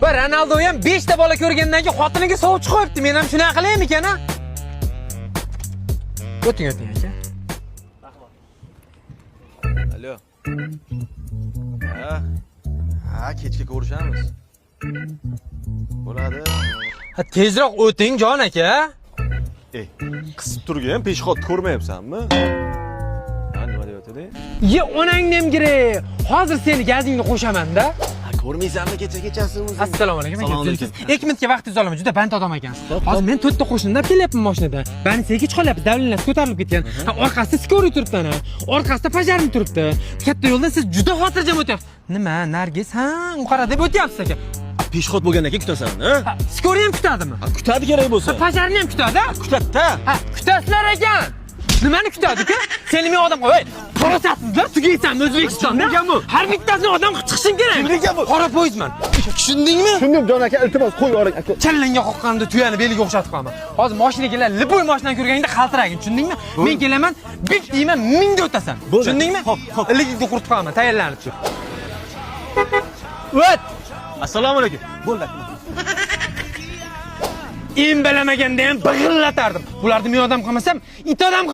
Va Ronaldo ham 5 ta bola ko'rgandan keyin xotiniga sovchi qo'yibdi. Men ham shunday qilaymi ekan, a? O'ting aka. Alo. Ha, kechga ko'rishamiz. Bo'ladi. Ha, tezroq o'ting jon aka. Qisib turgan peshxod ko'rmayapsanmi? Ha, nima deyotdi? Ye, onangni ham kerak. Hozir seni gazingni qo'shaman-da. Ko'rmaysanmi kechasi o'zi? Assalomu alaykum. Assalomu alaykum. 2 minutga vaqtingizni olaman. Juda band odam ekansiz. Hozir men 4 ta qo'shnimdan kelyapman mashinada. Bani senga chiqolyapti, davlinlar ko'tarilib ketgan. Ha, orqasida skoriy turibdi ana. Orqasida pajarni turibdi. Katta yo'ldan siz juda xotirjam o'tyapsiz. Nima, Nargiz? Ha, u qara deb o'tyapsiz aka. Peshxod bo'lgandan keyin kutasan, ha? Skoriy ham kutadimi? Kutadi kerak bo'lsa. Pajarni ham kutadi? Kutadi-da. Ha, kutasizlar ekan. Nimani kutadi-ku? Seni men odam qo'y. Qarasasizlar, tugaysanmi O'zbekistonda? Har bittasidan odam chiqishing kerak. Kimga bu? Qora poyezdman. Tushundingmi? Tushundim, jon aka, iltimos qo'y yuboring aka. Challanga qoqqanimda tuyani beliga o'xshatib qo'yaman. Hozir mashinaga kelar, lipoy mashinani ko'rganingda qaltiragin, tushundingmi? Men kelaman, bip deyman, mingda o'tasan. Tushundingmi? Hop. Iligingni quritib qo'yaman, tayyorlanib tur. O't! Assalomu alaykum. Bo'ldi. Bilmaganda ham big'illatardim. Bularni men odam qilmasam, it odam